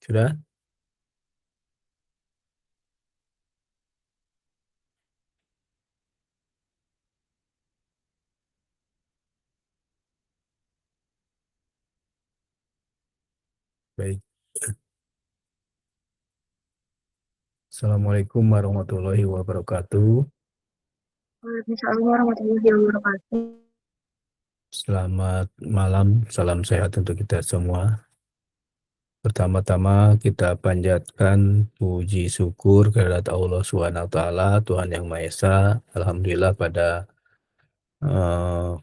Sudah? Baik. Assalamualaikum warahmatullahi wabarakatuh. Waalaikumsalam warahmatullahi wabarakatuh. Selamat malam, salam sehat untuk kita semua. Pertama-tama kita panjatkan puji syukur kehadirat Allah Subhanahu wa taala, Tuhan Yang Maha Esa. Alhamdulillah pada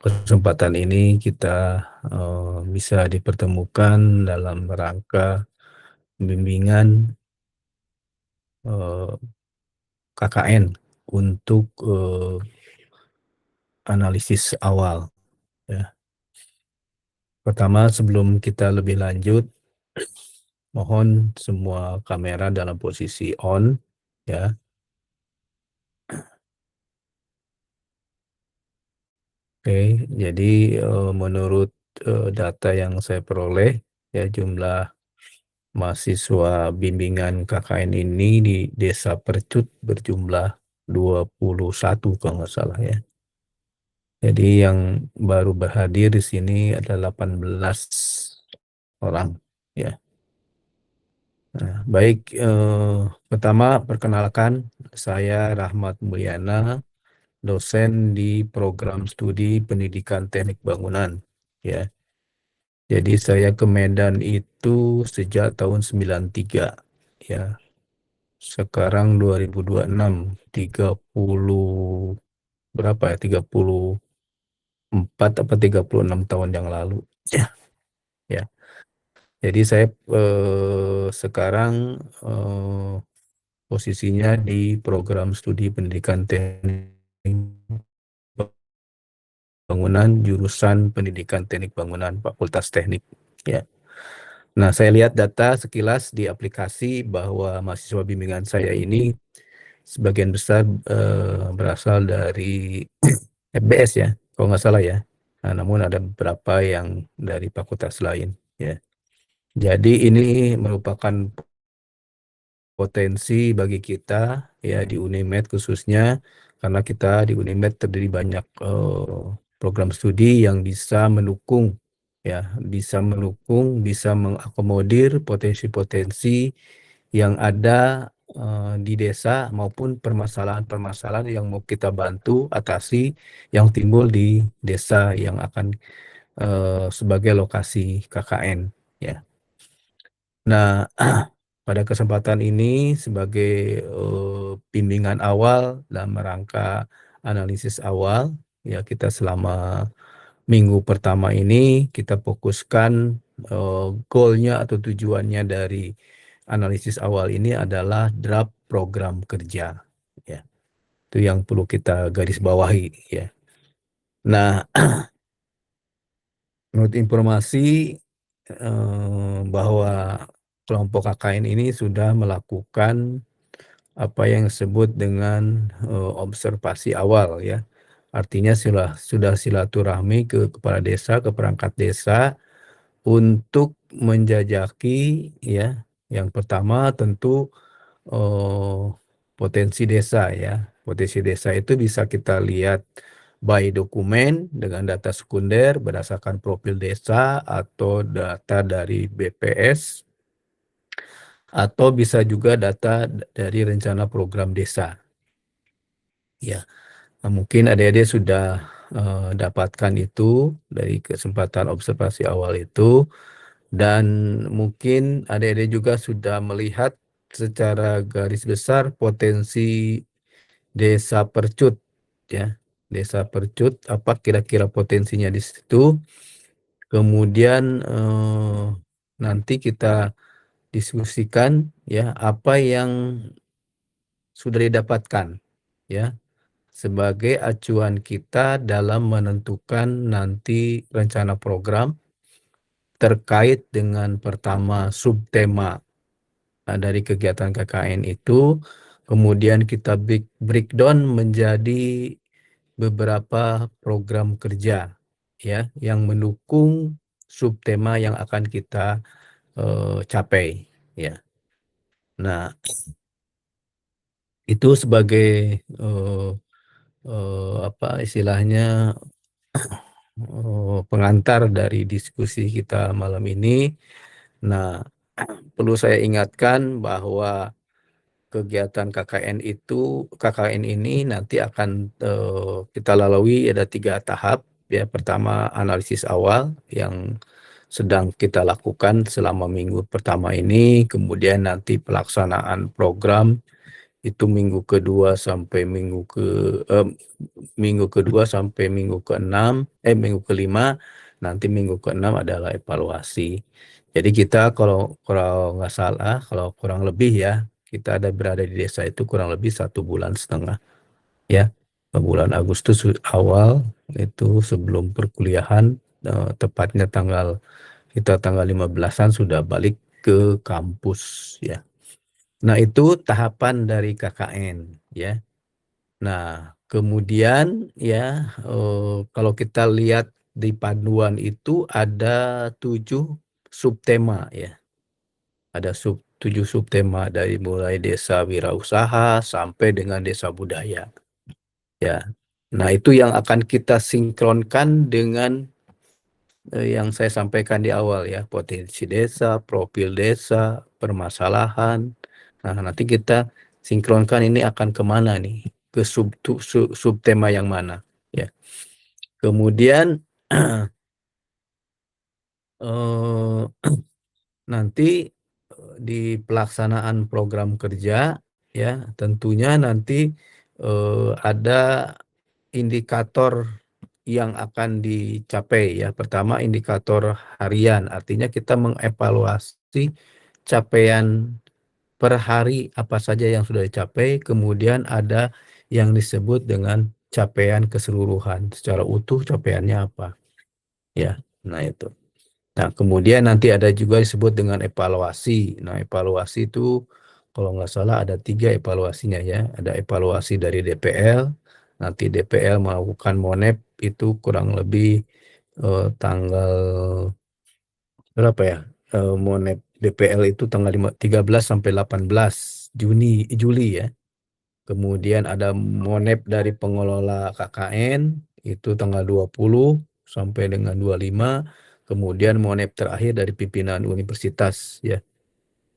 kesempatan ini kita bisa dipertemukan dalam rangka bimbingan eh, KKN untuk analisis awal. Ya. Pertama, sebelum kita lebih lanjut, mohon semua kamera dalam posisi on, ya. Oke, jadi menurut data yang saya peroleh, ya jumlah mahasiswa bimbingan KKN ini di Desa Percut berjumlah 21 kalau nggak salah ya. Jadi yang baru berhadir di sini ada 18 orang, ya. Nah, baik, pertama perkenalkan saya Rahmat Mulyana, dosen di program studi pendidikan teknik bangunan. Ya, jadi saya ke Medan itu sejak tahun 93. Ya, sekarang 2026, 30 berapa ya? 34 apa 36 tahun yang lalu. Ya, ya. Jadi saya sekarang eh, posisinya di program studi pendidikan teknik bangunan jurusan pendidikan teknik bangunan Fakultas Teknik. Ya. Nah, saya lihat data sekilas di aplikasi bahwa mahasiswa bimbingan saya ini sebagian besar berasal dari FBS ya, kalau nggak salah ya. Nah, namun ada beberapa yang dari fakultas lain. Ya. Jadi ini merupakan potensi bagi kita ya di Unimed khususnya karena kita di Unimed terdiri banyak program studi yang bisa mendukung ya, bisa mengakomodir potensi-potensi yang ada di desa maupun permasalahan-permasalahan yang mau kita bantu atasi yang timbul di desa yang akan sebagai lokasi KKN ya. Nah, pada kesempatan ini sebagai bimbingan awal dalam rangka analisis awal, ya kita selama minggu pertama ini kita fokuskan goalnya atau tujuannya dari analisis awal ini adalah draft program kerja. Ya, itu yang perlu kita garis bawahi. Ya. Nah, menurut informasi bahwa kelompok KKN ini sudah melakukan apa yang disebut dengan observasi awal ya. Artinya sudah silaturahmi ke kepala desa, ke perangkat desa untuk menjajaki ya. Yang pertama tentu eh, potensi desa ya. Potensi desa itu bisa kita lihat by dokumen dengan data sekunder berdasarkan profil desa atau data dari BPS atau bisa juga data dari rencana program desa. Ya, mungkin adik-adik sudah dapatkan itu dari kesempatan observasi awal itu dan mungkin adik-adik juga sudah melihat secara garis besar potensi Desa Percut ya. Desa Percut apa kira-kira potensinya di situ. Kemudian nanti kita diskusikan ya apa yang sudah didapatkan ya sebagai acuan kita dalam menentukan nanti rencana program terkait dengan pertama subtema dari kegiatan KKN itu, kemudian kita breakdown menjadi beberapa program kerja ya yang mendukung subtema yang akan kita capai. ya. Nah, itu sebagai eh, apa istilahnya pengantar dari diskusi kita malam ini. Nah, perlu saya ingatkan bahwa kegiatan KKN ini nanti akan kita lalui ada 3 tahap. Ya, pertama analisis awal yang sedang kita lakukan selama minggu pertama ini, kemudian nanti pelaksanaan program itu minggu kedua sampai minggu ke-6, minggu ke-5, nanti minggu ke-6 adalah evaluasi. Jadi kita kalau kalau nggak salah, kalau kurang lebih ya, kita ada berada di desa itu kurang lebih 1,5 bulan ya. Bulan Agustus awal itu sebelum perkuliahan, tepatnya tanggal 15-an sudah balik ke kampus ya. Nah, itu tahapan dari KKN ya. Nah, kemudian ya kalau kita lihat di panduan itu ada 7 subtema ya. Ada 7 subtema dari mulai desa wirausaha sampai dengan desa budaya ya. Nah, itu yang akan kita sinkronkan dengan yang saya sampaikan di awal ya, potensi desa, profil desa, permasalahan. Nah, nanti kita sinkronkan ini akan kemana nih, ke subtema yang mana ya. Kemudian eh, nanti di pelaksanaan program kerja ya, tentunya nanti ada indikator yang akan dicapai ya. Pertama indikator harian, artinya kita mengevaluasi capaian per hari apa saja yang sudah dicapai, kemudian ada yang disebut dengan capaian keseluruhan, secara utuh capaiannya apa ya. Nah, itu. Nah, kemudian nanti ada juga disebut dengan evaluasi. Nah, evaluasi itu kalau nggak salah ada 3 evaluasinya ya. Ada evaluasi dari DPL, nanti DPL melakukan MONEP itu kurang lebih tanggal berapa ya? MONEP DPL itu tanggal 13 sampai 18 Juli ya. Kemudian ada MONEP dari pengelola KKN itu tanggal 20 sampai dengan 25. Kemudian MONEP terakhir dari pimpinan universitas ya,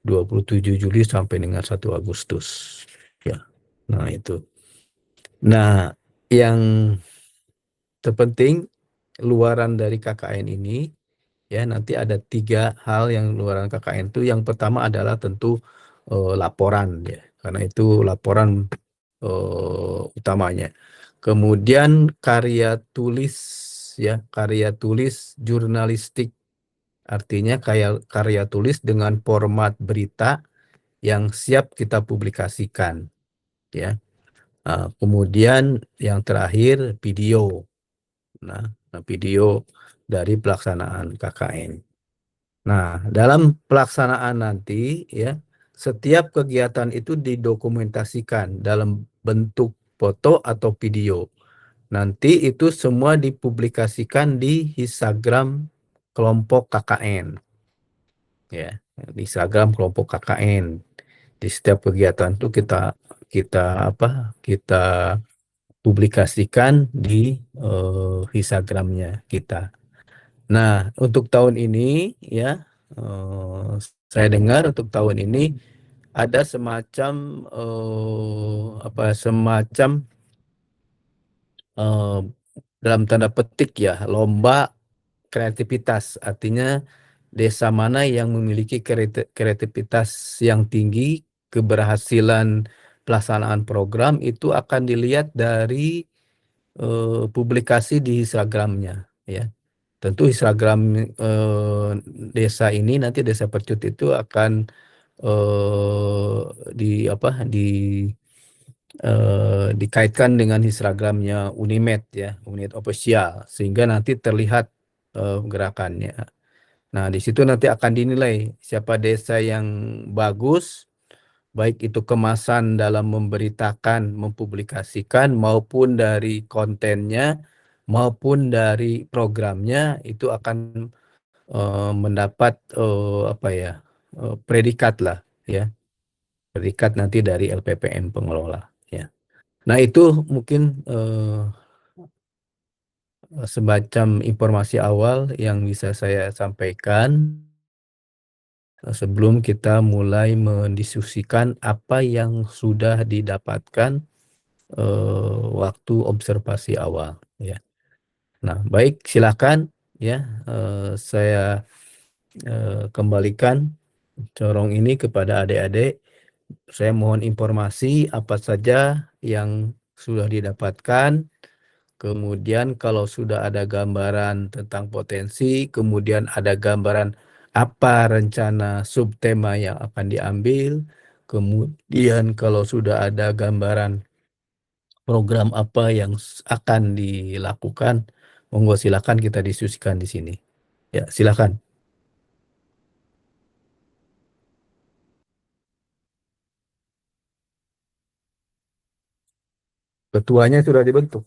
27 Juli sampai dengan 1 Agustus. Ya. Nah, itu. Nah, yang terpenting luaran dari KKN ini ya, nanti ada 3 hal yang luaran KKN itu. Yang pertama adalah tentu laporan ya, karena itu laporan utamanya. Kemudian karya tulis ya, karya tulis jurnalistik, artinya karya tulis dengan format berita yang siap kita publikasikan ya. Kemudian yang terakhir video. Nah, video dari pelaksanaan KKN. Nah, dalam pelaksanaan nanti ya, setiap kegiatan itu didokumentasikan dalam bentuk foto atau video. Nanti itu semua dipublikasikan di Instagram kelompok KKN. Ya, di Instagram kelompok KKN. Di setiap kegiatan itu kita kita apa? Kita publikasikan di Instagramnya kita. Nah, untuk tahun ini ya, saya dengar untuk tahun ini ada semacam eh, dalam tanda petik ya, lomba kreativitas. Artinya desa mana yang memiliki kreativitas yang tinggi, keberhasilan pelaksanaan program itu akan dilihat dari publikasi di Instagramnya ya. Tentu Instagram desa ini nanti Desa Percut itu akan eh, di apa dikaitkan dengan Instagramnya Unimed ya, Unit Official, sehingga nanti terlihat gerakannya. Nah, di situ nanti akan dinilai siapa desa yang bagus, baik itu kemasan dalam memberitakan, mempublikasikan, maupun dari kontennya, maupun dari programnya, itu akan mendapat apa ya, predikat lah ya, predikat nanti dari LPPM pengelola ya. Nah, itu mungkin semacam informasi awal yang bisa saya sampaikan sebelum kita mulai mendiskusikan apa yang sudah didapatkan waktu observasi awal ya. Nah, baik, silakan ya, saya kembalikan corong ini kepada adik-adik. Saya mohon informasi apa saja yang sudah didapatkan. Kemudian kalau sudah ada gambaran tentang potensi, kemudian ada gambaran apa rencana subtema yang akan diambil, kemudian kalau sudah ada gambaran program apa yang akan dilakukan, monggo silakan kita diskusikan di sini. Ya, silakan. Ketuanya sudah dibentuk.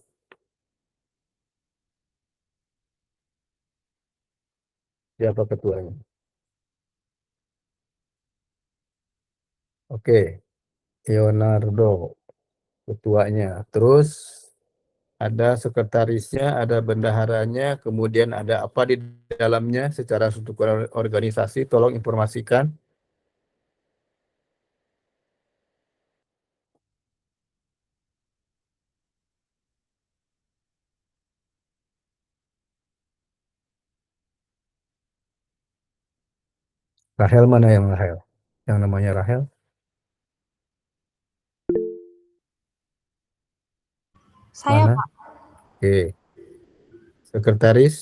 Siapa ketuanya? Oke, Leonardo ketuanya. Terus ada sekretarisnya, ada bendaharanya, kemudian ada apa di dalamnya secara struktur organisasi, tolong informasikan. Rahel mana yang Rahel? Yang namanya Rahel? Saya, Mana? Pak. Oke, sekretaris.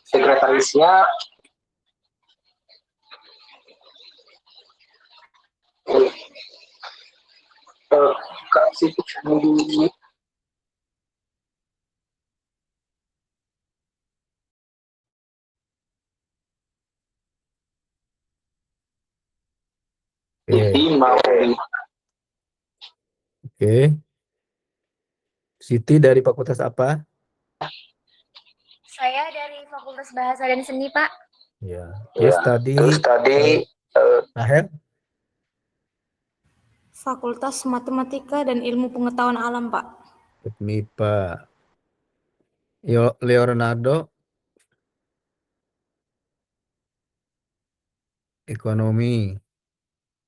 Sekretarisnya Kak Siti Habibi. Siti Oke, Maudi. oke. Siti dari fakultas apa? Saya dari Fakultas Bahasa dan Seni, Pak. Ya. Terus Ya. tadi Terus tadi Rahel Fakultas Matematika dan Ilmu Pengetahuan Alam, Pak. MIPA. Leonardo ekonomi,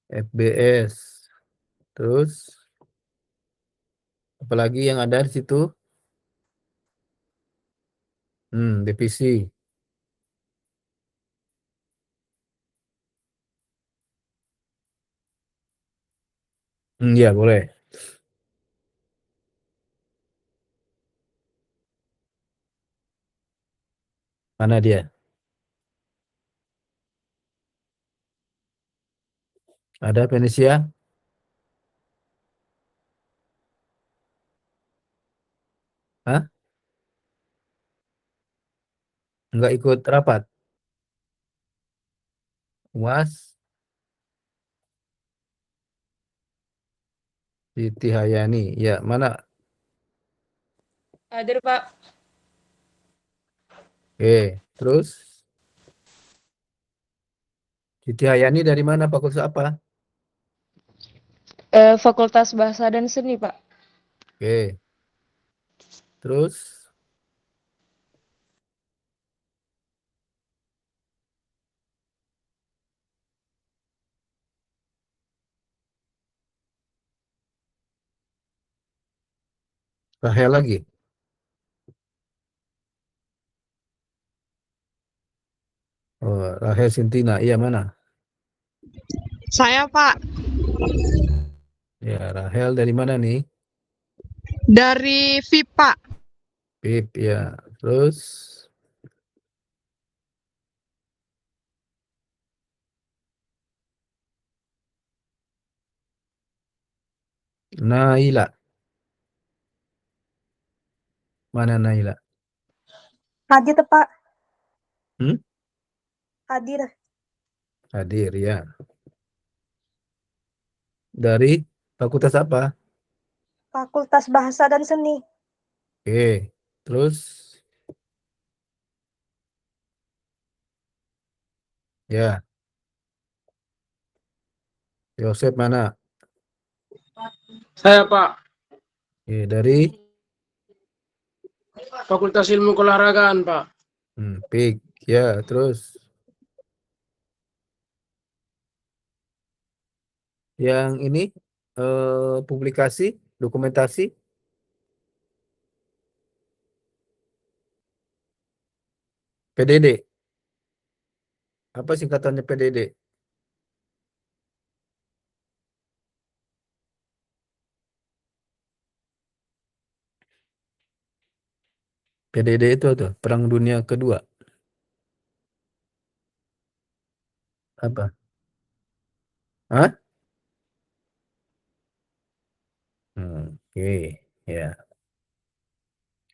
FBS. Terus apalagi yang ada di situ? Divisi. Ya boleh. Mana dia? Ada Venesia? Hah? Enggak ikut rapat? UAS? Siti Hayani. Ya, mana? Hadir, Pak. Oke, terus Siti Hayani dari mana? Fakultas apa? Fakultas Bahasa dan Seni, Pak. Oke, terus Rahel lagi. Oh, Rahel Sintina. Iya, mana? Saya Pak, Ya, Rahel dari mana nih? dari VIPA. Pip, ya. Terus Naila. Mana Naila? Hadir, Pak. Hmm? Hadir. Hadir, ya. Dari fakultas apa? Fakultas Bahasa dan Seni. Oke, terus Ya, Yosep mana? Saya Pak, Ya, dari Fakultas Ilmu Keolahragaan Pak. PIK. Ya, terus yang ini publikasi, dokumentasi, PDD. Apa singkatannya PDD? PDD itu tuh Perang Dunia Kedua. Apa? Hah? Oke, ya.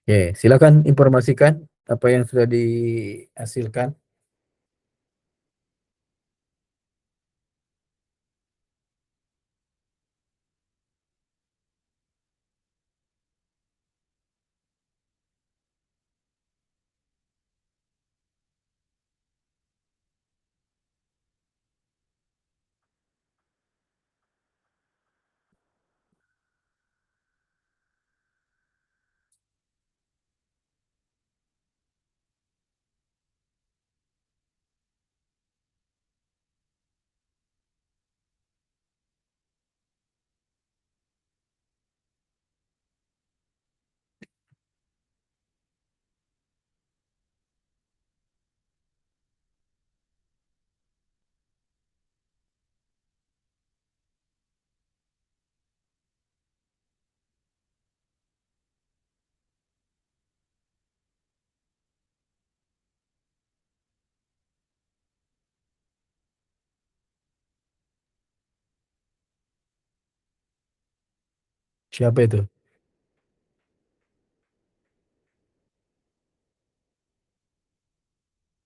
Oke, silakan informasikan apa yang sudah dihasilkan. Siapa itu?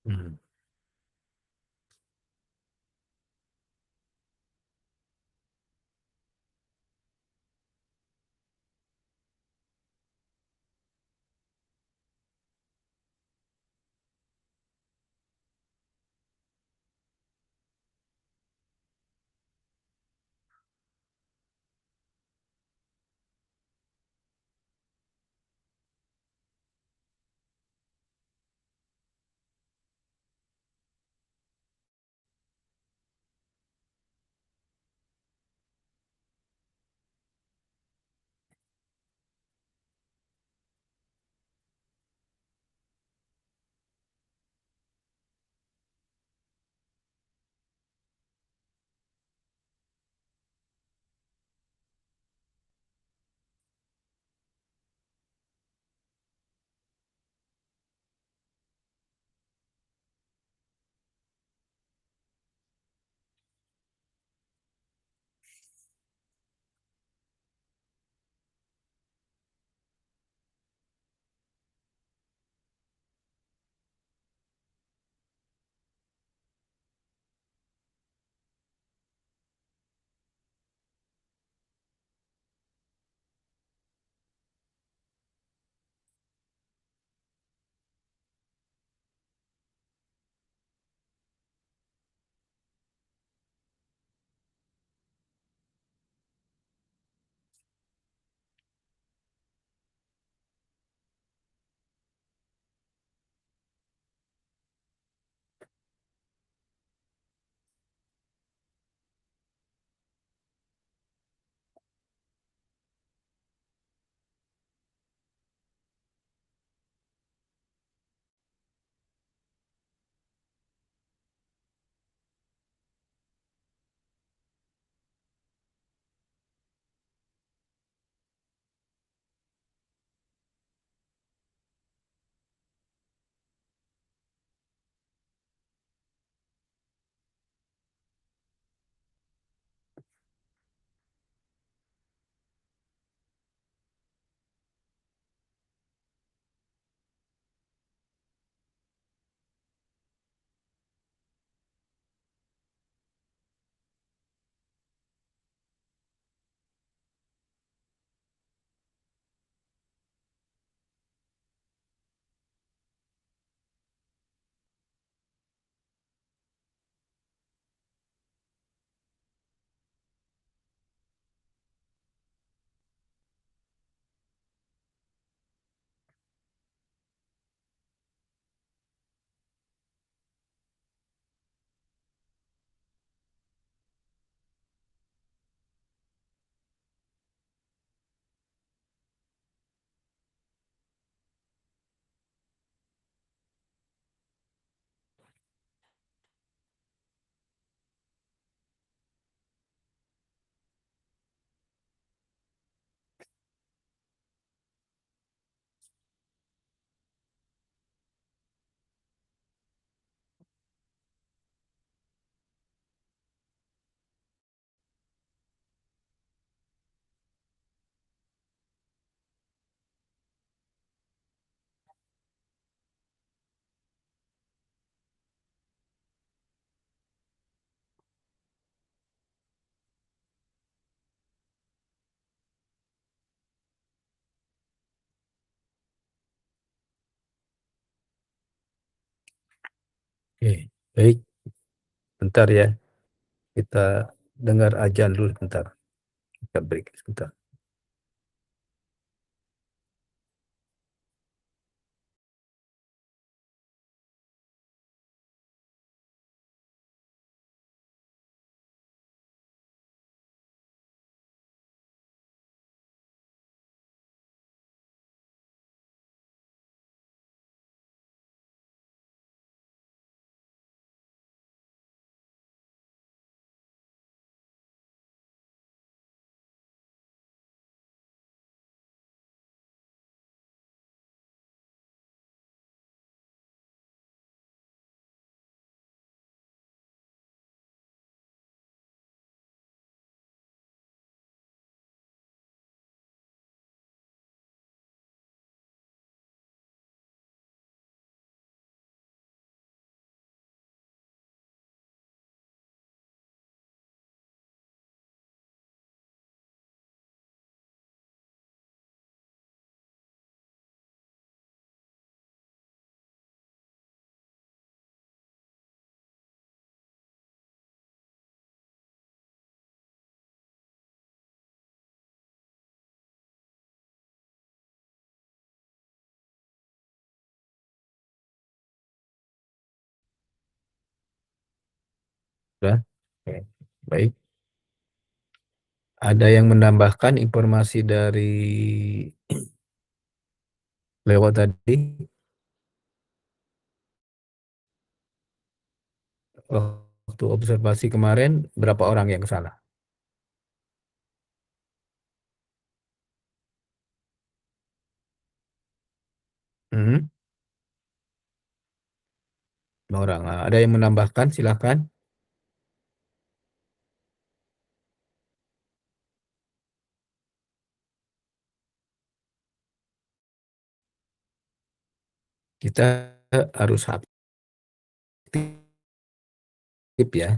Hmm. Oke, baik. Bentar ya, kita dengar ajan dulu bentar. Kita break sebentar. Sudah? Oke, baik. Ada yang menambahkan informasi dari lewat tadi? Waktu observasi kemarin, berapa orang yang ke sana? Hmm, 5 orang. Nah, ada yang menambahkan, silakan. Kita harus aktif ya,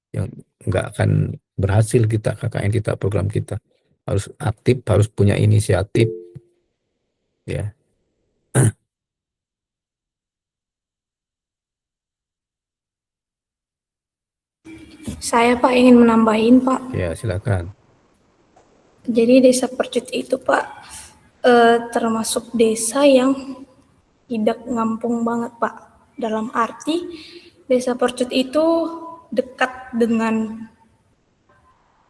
yang nggak akan berhasil kita KKN kita, program kita. Harus aktif, harus punya inisiatif ya. Saya Pak ingin menambahin Pak. Ya, silakan. Jadi desa Percut itu Pak termasuk desa yang tidak ngampung banget Pak. Dalam arti desa Percut itu dekat dengan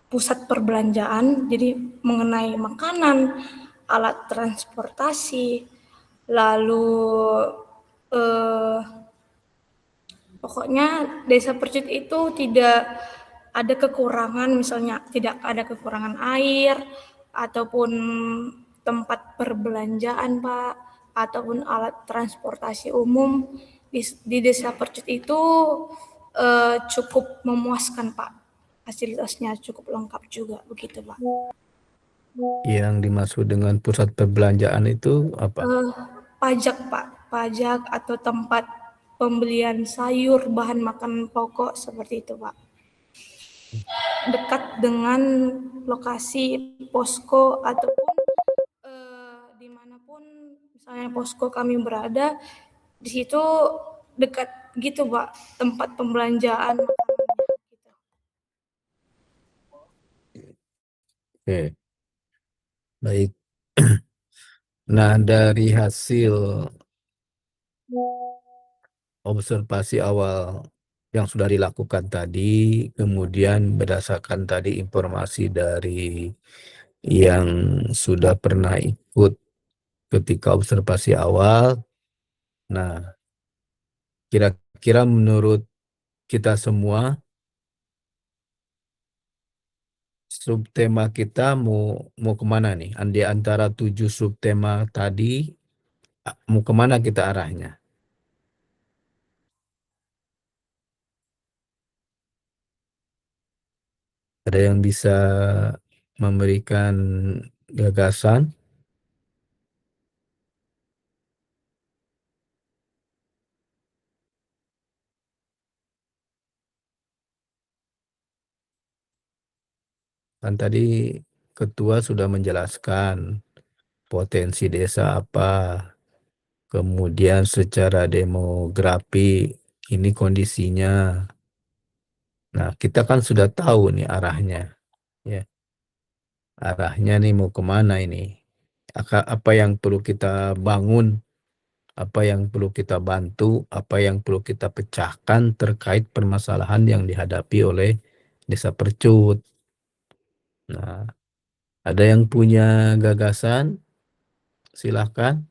pusat perbelanjaan, jadi mengenai makanan, alat transportasi, lalu pokoknya desa Percut itu tidak ada kekurangan, misalnya tidak ada kekurangan air, ataupun tempat perbelanjaan Pak, ataupun alat transportasi umum di desa Percut itu cukup memuaskan Pak. Fasilitasnya cukup lengkap juga begitu Pak. Yang dimaksud dengan pusat perbelanjaan itu apa? Pajak Pak, pajak atau tempat pembelian sayur, bahan makanan pokok seperti itu Pak. Dekat dengan lokasi posko ataupun dimanapun misalnya posko kami berada, di situ dekat gitu Pak, tempat pembelanjaan makanannya gitu. Oke, baik. Nah, dari hasil observasi awal yang sudah dilakukan tadi, kemudian berdasarkan tadi informasi dari yang sudah pernah ikut ketika observasi awal, nah, kira-kira menurut kita semua, subtema kita mau kemana nih? Di antara 7 subtema tadi, mau kemana kita arahnya? Ada yang bisa memberikan gagasan? Kan tadi ketua sudah menjelaskan potensi desa apa, kemudian secara demografi ini kondisinya. Nah, kita kan sudah tahu nih arahnya, ya. Arahnya nih mau kemana ini? Apa yang perlu kita bangun, apa yang perlu kita bantu, apa yang perlu kita pecahkan terkait permasalahan yang dihadapi oleh Desa Percut. Nah, ada yang punya gagasan? Silahkan.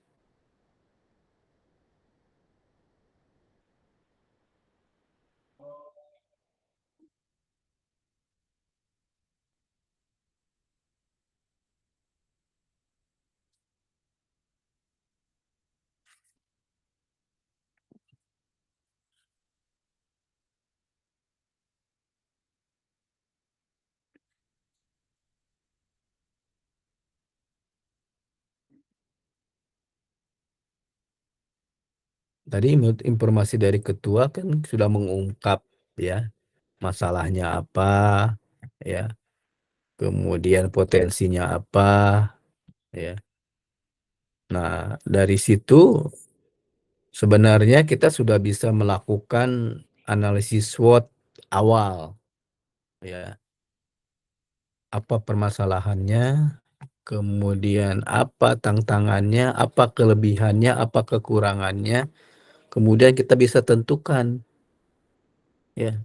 Tadi menurut informasi dari ketua kan sudah mengungkap ya masalahnya apa, ya, kemudian potensinya apa, ya. Nah, dari situ sebenarnya kita sudah bisa melakukan analisis SWOT awal, ya. Apa permasalahannya, kemudian apa tantangannya, apa kelebihannya, apa kekurangannya, kemudian kita bisa tentukan, ya,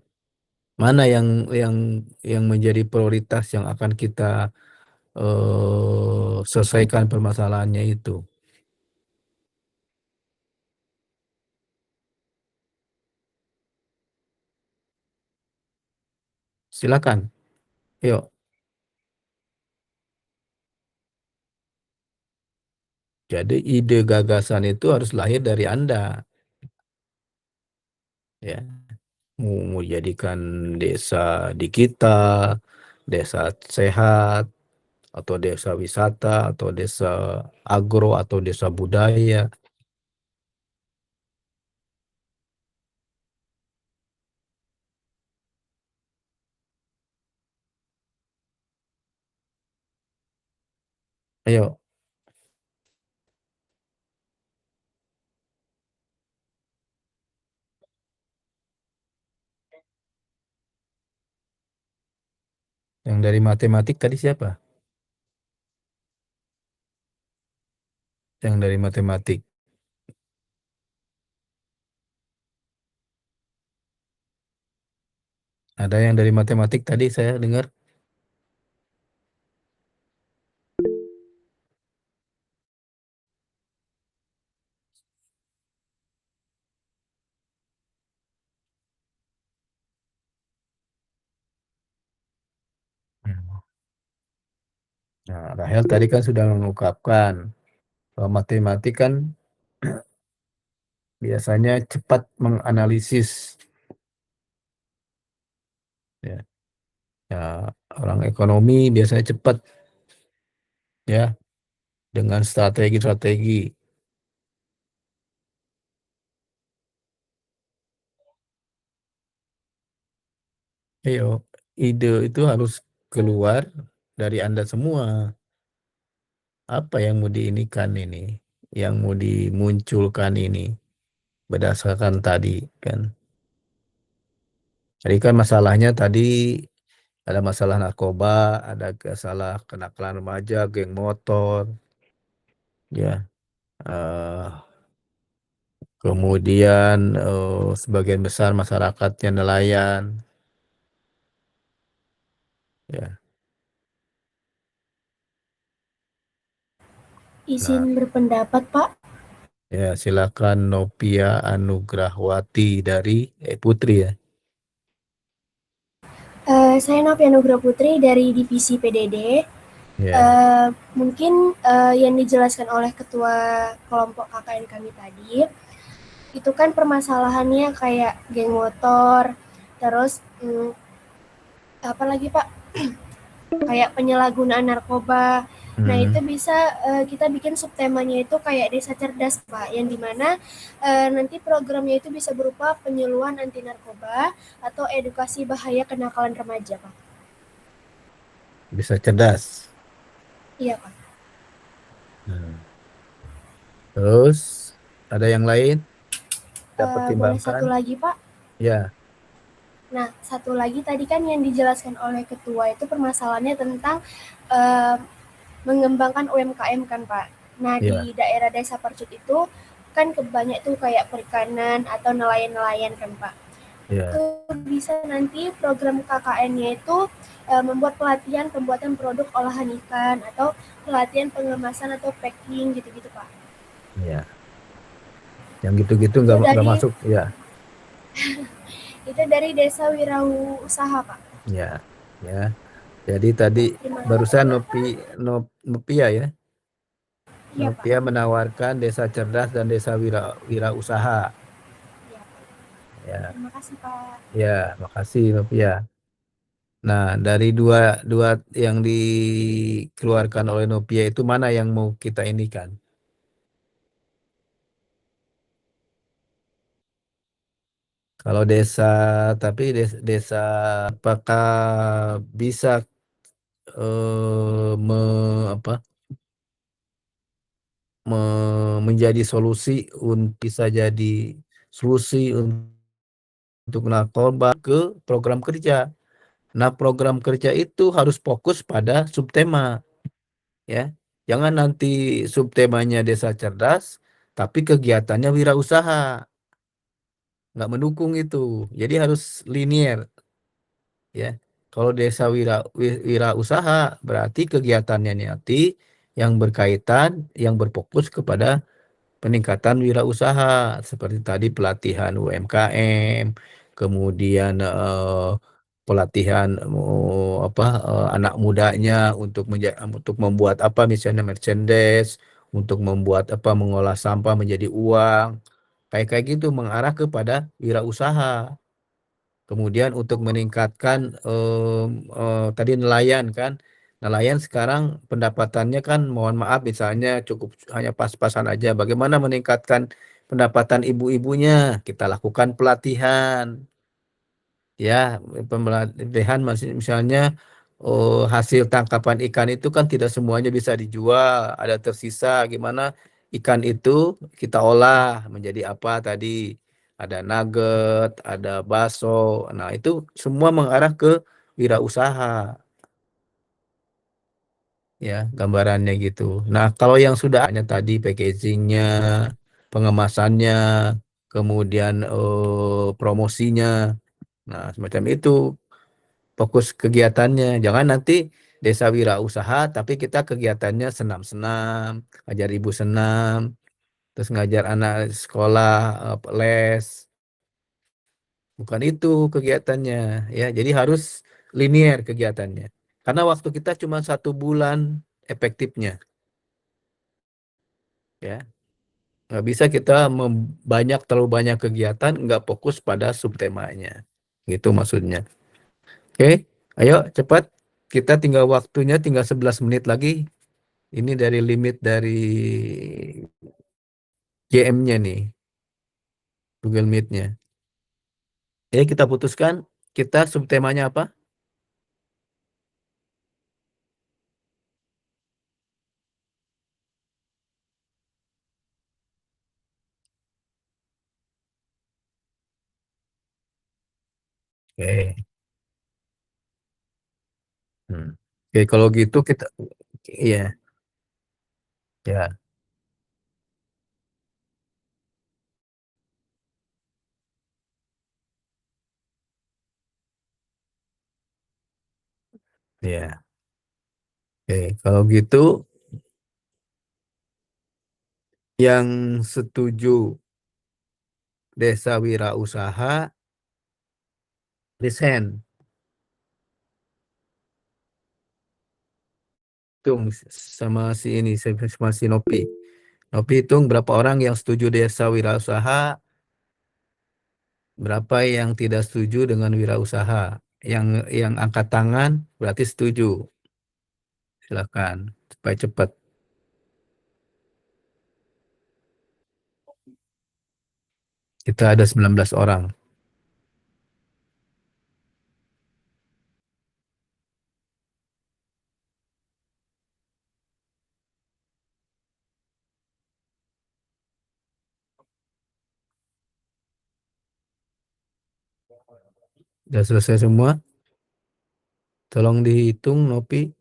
mana yang menjadi prioritas yang akan kita selesaikan permasalahannya itu. Silakan, yuk. Jadi ide gagasan itu harus lahir dari Anda, ya. Mau jadikan desa digital, desa sehat, atau desa wisata, atau desa agro, atau desa budaya. Ayo, yang dari matematik tadi siapa? Yang dari matematik. Ada yang dari matematik tadi saya dengar. Nah, Rahel tadi kan sudah mengungkapkan bahwa matematik kan biasanya cepat menganalisis, ya. Ya, orang ekonomi biasanya cepat, ya, dengan strategi-strategi. Ayo, ide itu harus keluar dari Anda semua. Apa yang mau diinikan ini, yang mau dimunculkan ini berdasarkan tadi kan. Jadi kan masalahnya tadi ada masalah narkoba, ada masalah kenakalan remaja, geng motor, ya. Kemudian sebagian besar masyarakatnya nelayan, ya. Izin Nah, berpendapat, Pak. ya silakan Novia Anugrahwati dari Putri, ya. Saya Novia Nugra Putri dari Divisi PDD. Ya. Mungkin yang dijelaskan oleh Ketua kelompok KKN kami tadi, itu kan permasalahannya kayak geng motor, terus apa lagi Pak? Kayak penyalahgunaan narkoba. Nah itu bisa kita bikin subtemanya itu kayak desa cerdas Pak, yang dimana nanti programnya itu bisa berupa penyuluhan anti narkoba atau edukasi bahaya kenakalan remaja Pak. Bisa cerdas. Iya Pak. Terus ada yang lain? kita boleh satu pertimbangkan. lagi, Pak? Ya, Nah, satu lagi tadi kan yang dijelaskan oleh ketua itu permasalahannya tentang eh, mengembangkan UMKM kan, Pak. Nah, di ya, daerah desa Percut itu kan kebanyak tuh kayak perikanan atau nelayan-nelayan kan, Pak. ya. Itu bisa nanti program KKN-nya itu membuat pelatihan pembuatan produk olahan ikan atau pelatihan pengemasan atau packing gitu-gitu, Pak. Ya. Yang gitu-gitu Itu nggak dari masuk. Ya, itu dari Desa Wirausaha, Pak. ya, ya. Jadi tadi Terima barusan kasih. Nopia ya. Iya, Pak. Nopia menawarkan desa cerdas dan desa wirausaha. Iya, Pak. Ya, Terima kasih, Pak. ya, makasih Nopia. Nah, dari dua dua yang dikeluarkan oleh Nopia itu mana yang mau kita inikan? Kalau desa, tapi desa apakah bisa apa menjadi solusi bisa jadi solusi untuk narkoba ke program kerja. Nah, program kerja itu harus fokus pada subtema, ya. Jangan nanti subtemanya desa cerdas, tapi kegiatannya wirausaha, nggak mendukung itu. Jadi harus linear, ya. Kalau desa wirausaha berarti kegiatannya nanti yang berkaitan, yang berfokus kepada peningkatan wirausaha seperti tadi pelatihan UMKM, kemudian pelatihan anak mudanya untuk membuat apa misalnya merchandise, untuk membuat apa mengolah sampah menjadi uang, kayak kayak gitu mengarah kepada wirausaha. Kemudian untuk meningkatkan tadi nelayan kan, nelayan sekarang pendapatannya kan mohon maaf misalnya cukup hanya pas-pasan aja. Bagaimana meningkatkan pendapatan ibu-ibunya? Kita lakukan pelatihan, ya pelatihan misalnya hasil tangkapan ikan itu kan tidak semuanya bisa dijual, ada tersisa. Gimana ikan itu kita olah menjadi apa tadi? Ada nugget, ada bakso. Nah, itu semua mengarah ke wirausaha, ya, gambarannya gitu. Nah, kalau yang sudah hanya tadi packagingnya, pengemasannya, kemudian promosinya, nah semacam itu fokus kegiatannya. Jangan nanti desa wirausaha, tapi kita kegiatannya senam-senam, ngajar ibu senam, terus ngajar anak sekolah les. Bukan itu kegiatannya, ya. Jadi harus linear kegiatannya. Karena waktu kita cuma 1 bulan efektifnya, ya. Nggak bisa kita terlalu banyak kegiatan, nggak fokus pada subtemanya. Gitu maksudnya. Oke, ayo cepat. Kita tinggal waktunya tinggal 11 menit lagi. Ini dari limit dari GM-nya nih, Google Meet-nya. Ya, kita putuskan kita subtemanya apa? Oke. Hmm. Oke, kalau gitu kita, iya, ya, ya. Oke, kalau gitu yang setuju desa wirausaha resign. Hitung sama si ini, sama si Nopi. Nopi hitung berapa orang yang setuju desa wirausaha, berapa yang tidak setuju dengan wirausaha. Yang angkat tangan berarti setuju. Silakan supaya cepat. Kita ada 19 orang. Sudah selesai semua? Tolong dihitung, Nopi.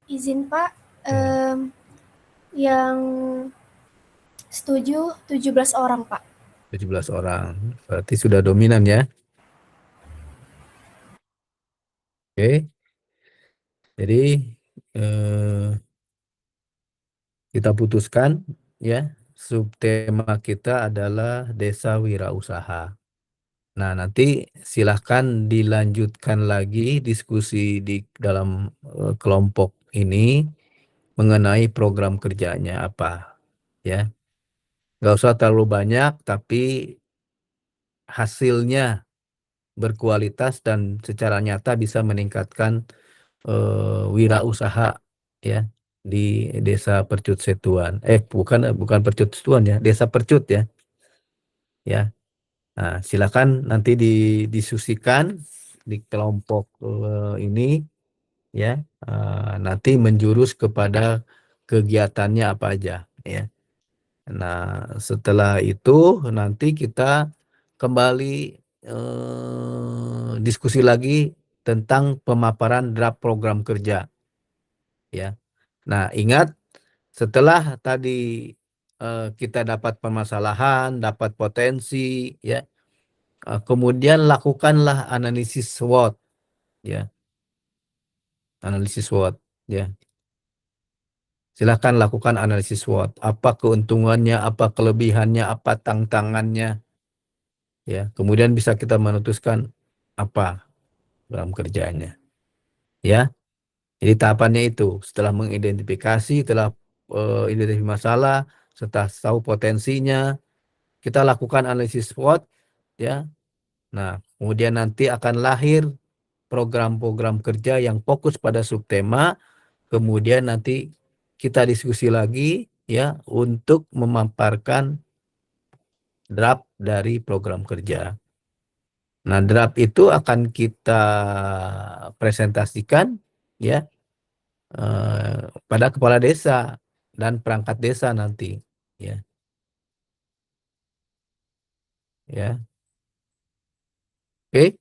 Izin Pak, Ya. yang setuju 17 orang Pak. 17 orang. Berarti sudah dominan ya. Oke. Jadi kita putuskan ya, subtema kita adalah desa wirausaha. Nah, nanti silahkan dilanjutkan lagi diskusi di dalam kelompok ini mengenai program kerjanya apa ya. Nggak usah terlalu banyak, tapi hasilnya berkualitas dan secara nyata bisa meningkatkan wirausaha ya di Desa Percut Setuan. Bukan Percut Setuan ya, Desa Percut ya. Ya. Nah, silakan nanti didiskusikan di kelompok ini ya. Nanti menjurus kepada kegiatannya apa aja ya. Nah, setelah itu nanti kita kembali diskusi lagi tentang pemaparan draft program kerja ya. Nah, ingat setelah tadi kita dapat permasalahan, dapat potensi ya, kemudian lakukanlah analisis SWOT ya. Analisis SWOT ya. Silakan lakukan analisis SWOT. Apa keuntungannya, apa kelebihannya, apa tantangannya ya. Kemudian bisa kita memutuskan apa dalam kerjanya ya. Jadi tahapannya itu setelah mengidentifikasi, setelah identifikasi masalah, setelah tahu potensinya, kita lakukan analisis SWOT ya. Nah, kemudian nanti akan lahir program-program kerja yang fokus pada subtema, kemudian nanti kita diskusi lagi ya untuk memaparkan draft dari program kerja. Nah, draft itu akan kita presentasikan ya pada kepala desa dan perangkat desa nanti ya. Ya. Oke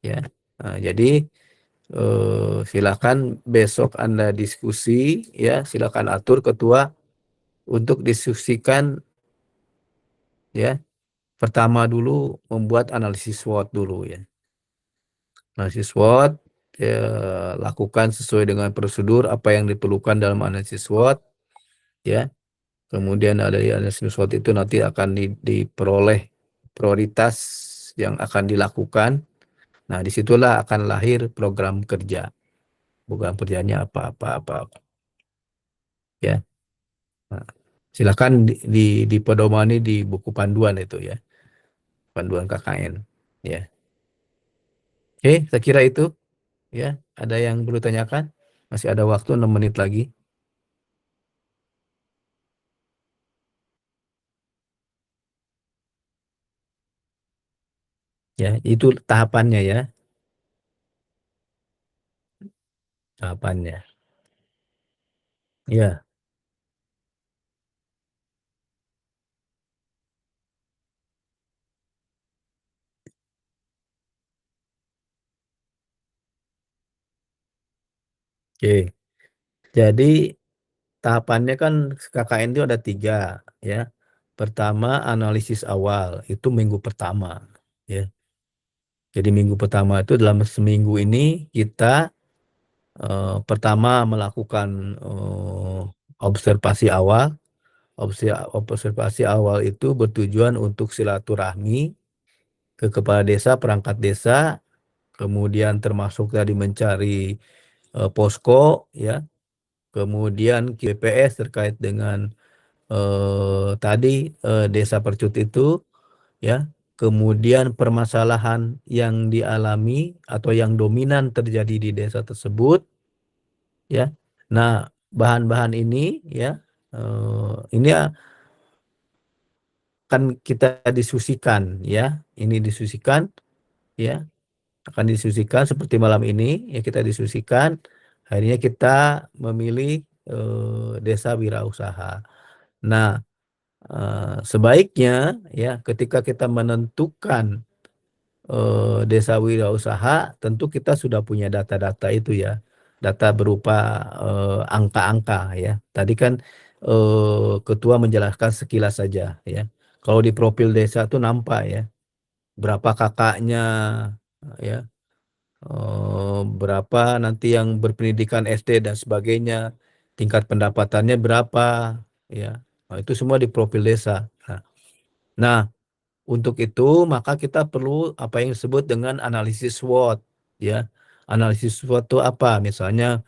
ya. Nah, jadi silakan besok Anda diskusi ya, silakan atur ketua untuk diskusikan ya. Pertama dulu membuat analisis SWOT dulu ya. Analisis SWOT ya, lakukan sesuai dengan prosedur apa yang diperlukan dalam analisis SWOT ya. Kemudian dari analisis SWOT itu nanti akan diperoleh prioritas yang akan dilakukan. Nah, disitulah akan lahir program kerja. Program kerjanya apa ya. Nah, silakan dipedomani di buku panduan itu ya. Panduan KKN ya. Oke, saya kira itu ya. Ada yang perlu tanyakan? Masih ada waktu 6 menit lagi. Ya, itu tahapannya ya. Tahapannya. Ya, oke. Jadi tahapannya kan KKN itu ada 3 ya. Pertama analisis awal, itu minggu pertama ya. Jadi minggu pertama itu dalam seminggu ini kita pertama melakukan observasi awal. Observasi awal itu bertujuan untuk silaturahmi ke kepala desa, perangkat desa, kemudian termasuk tadi mencari posko ya, kemudian BPS terkait dengan tadi desa Percut itu ya, kemudian permasalahan yang dialami atau yang dominan terjadi di desa tersebut ya. Nah, bahan-bahan ini ya ini akan kita diskusikan ya. Ini diskusikan ya, akan diskusikan seperti malam ini ya, kita diskusikan. Akhirnya kita memilih desa wirausaha. Nah, sebaiknya ya ketika kita menentukan desa wirausaha, tentu kita sudah punya data-data itu ya, data berupa angka-angka ya. Tadi kan ketua menjelaskan sekilas saja ya. Kalau di profil desa tuh nampak ya, berapa kakaknya ya, berapa nanti yang berpendidikan SD dan sebagainya, tingkat pendapatannya berapa ya. Nah, itu semua di profil desa. Nah, untuk itu maka kita perlu apa yang disebut dengan analisis SWOT ya. Analisis SWOT itu apa? Misalnya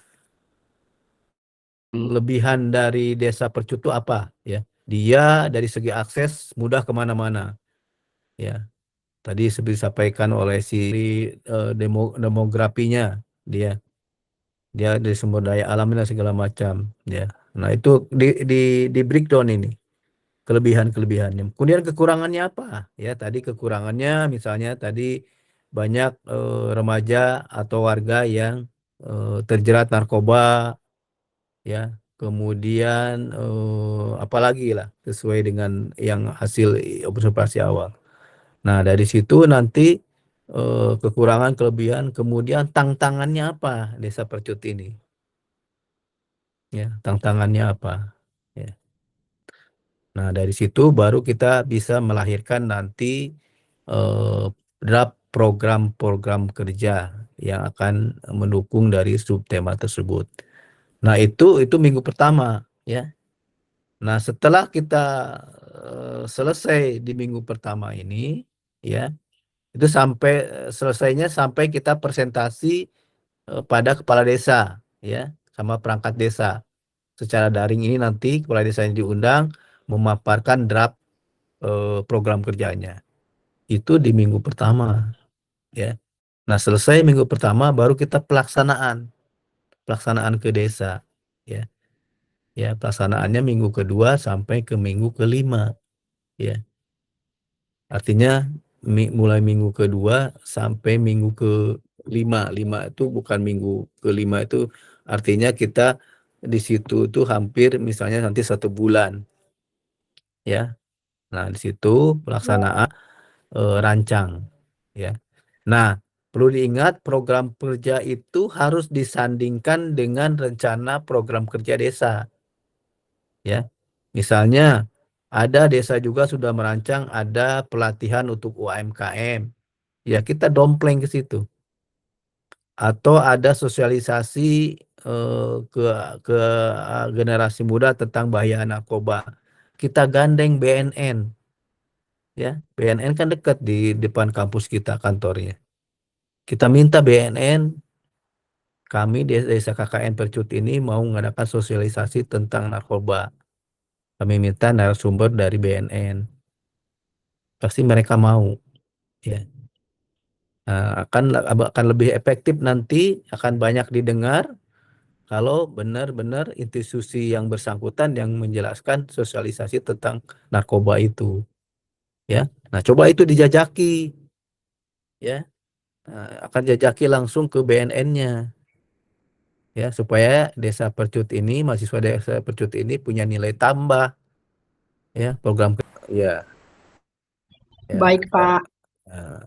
lebihan dari desa percut itu apa ya? Dia dari segi akses mudah kemana-mana ya. Tadi seperti disampaikan oleh si demografinya dia dari sumber daya alamnya segala macam ya. Nah, itu di breakdown ini kelebihan-kelebihannya. Kemudian kekurangannya apa? Ya, tadi kekurangannya misalnya tadi banyak remaja atau warga yang terjerat narkoba ya. Kemudian apalagi lah sesuai dengan yang hasil observasi awal. Nah, dari situ nanti kekurangan, kelebihan, kemudian tantangannya apa desa Percut ini? Ya, tantangannya apa? Ya. Nah, dari situ baru kita bisa melahirkan nanti draft program-program kerja yang akan mendukung dari subtema tersebut. Nah, itu minggu pertama ya. Nah, setelah kita selesai di minggu pertama ini ya, itu selesainya sampai kita presentasi pada kepala desa ya, sama perangkat desa. Secara daring ini nanti kepala desanya diundang memaparkan draft program kerjanya. Itu di minggu pertama ya. Nah, selesai minggu pertama baru kita pelaksanaan ke desa ya. Ya, pelaksanaannya minggu kedua sampai ke minggu kelima ya. Artinya mulai minggu kedua sampai minggu kelima. Lima itu bukan minggu kelima, itu artinya kita di situ tuh hampir misalnya nanti 1 bulan ya. Nah, di situ pelaksanaan rancang ya. Nah, perlu diingat program kerja itu harus disandingkan dengan rencana program kerja desa ya. Misalnya ada desa juga sudah merancang ada pelatihan untuk UMKM. Ya, kita dompleng ke situ. Atau ada sosialisasi ke generasi muda tentang bahaya narkoba. Kita gandeng BNN. Ya, BNN kan dekat di depan kampus kita kantornya. Kita minta BNN, kami di Desa KKN Percut ini mau mengadakan sosialisasi tentang narkoba. Kami minta narasumber dari BNN. Pasti mereka mau. Ya. Nah, akan lebih efektif nanti, akan banyak didengar kalau benar-benar institusi yang bersangkutan yang menjelaskan sosialisasi tentang narkoba itu. Ya. Nah, coba itu dijajaki. Ya. Nah, akan jajaki langsung ke BNN-nya. Ya, supaya Desa Percut ini, mahasiswa Desa Percut ini punya nilai tambah. Ya, program ya. Ya. Baik, Pak. Nah,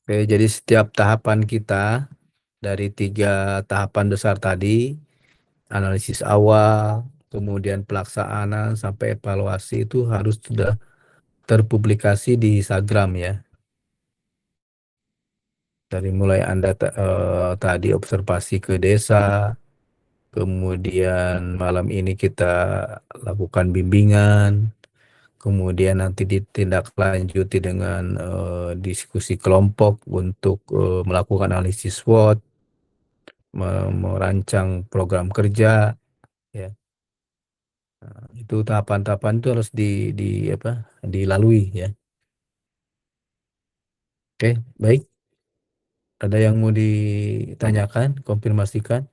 oke, jadi setiap tahapan kita dari 3 tahapan besar tadi, analisis awal, kemudian pelaksanaan sampai evaluasi itu harus sudah terpublikasi di Instagram ya. Dari mulai Anda tadi observasi ke desa, kemudian malam ini kita lakukan bimbingan, kemudian nanti ditindaklanjuti dengan diskusi kelompok untuk melakukan analisis SWOT, merancang program kerja ya. Nah, itu tahapan-tahapan itu harus dilalui ya. Oke, baik. Ada yang mau ditanyakan, konfirmasikan?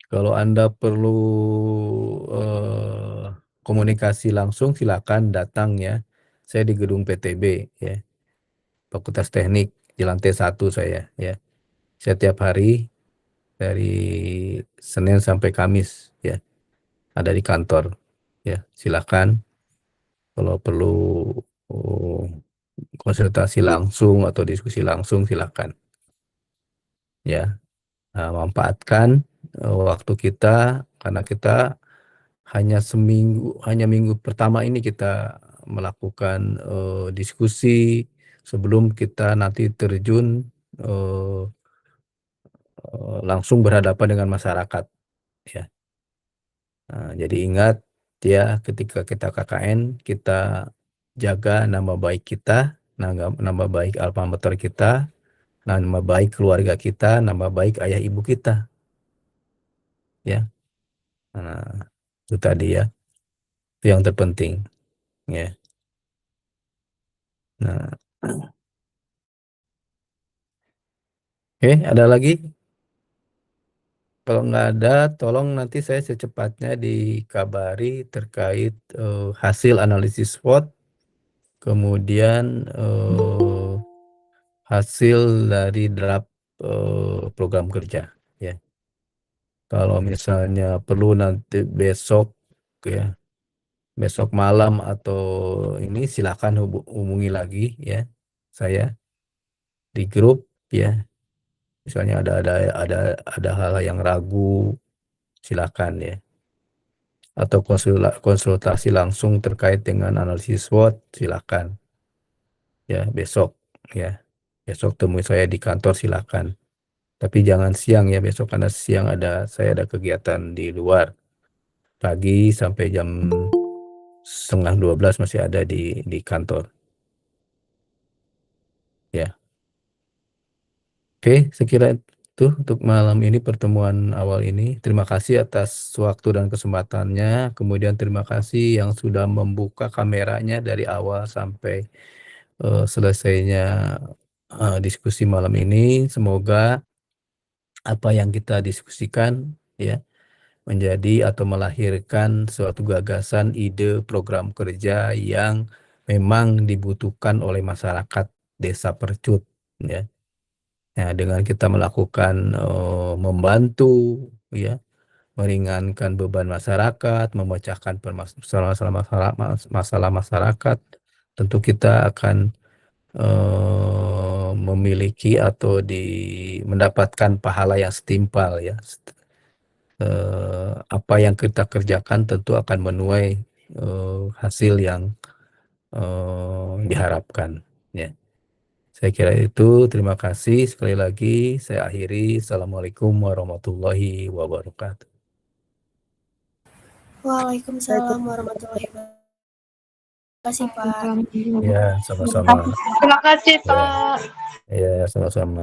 Kalau Anda perlu komunikasi langsung, silakan datang ya. Saya di gedung PTB ya, Fakultas Teknik di lantai 1 saya ya. Saya tiap hari dari Senin sampai Kamis ya. ada di kantor. Ya, silakan kalau perlu konsultasi langsung atau diskusi langsung silakan. Ya, manfaatkan waktu kita karena kita hanya minggu pertama ini kita melakukan diskusi sebelum kita nanti terjun langsung berhadapan dengan masyarakat. Ya. Jadi ingat ya ketika kita KKN kita jaga nama baik kita, nama baik alma mater kita, nama baik keluarga kita, nama baik ayah ibu kita. Ya. Nah, itu tadi ya. Itu yang terpenting. Ya. Nah. Oke, ada lagi? Kalau nggak ada, tolong nanti saya secepatnya dikabari terkait hasil analisis SWOT, kemudian hasil dari draft program kerja. Ya. Kalau misalnya perlu nanti besok, ya, besok malam atau ini silakan hubungi lagi ya saya di grup ya. Misalnya ada hal yang ragu, silakan ya. Atau konsultasi langsung terkait dengan analisis SWOT, silakan. Ya, besok ya. Besok temui saya di kantor silakan. Tapi jangan siang ya besok karena siang saya ada kegiatan di luar. Pagi sampai jam 11:30 masih ada di kantor. Ya. Oke, sekira itu untuk malam ini pertemuan awal ini. Terima kasih atas waktu dan kesempatannya. Kemudian terima kasih yang sudah membuka kameranya dari awal sampai selesainya diskusi malam ini. Semoga apa yang kita diskusikan ya menjadi atau melahirkan suatu gagasan, ide, program kerja yang memang dibutuhkan oleh masyarakat Desa Percut ya. Ya, dengan kita melakukan membantu ya, meringankan beban masyarakat, memecahkan masalah masyarakat, tentu kita akan memiliki atau mendapatkan pahala yang setimpal ya. Apa yang kita kerjakan tentu akan menuai hasil yang diharapkan ya. Saya kira itu. Terima kasih sekali lagi. Saya akhiri. Assalamualaikum warahmatullahi wabarakatuh. Waalaikumsalam warahmatullahi wabarakatuh. Terima kasih Pak. Ya, sama-sama. Terima kasih Pak. Ya, sama-sama.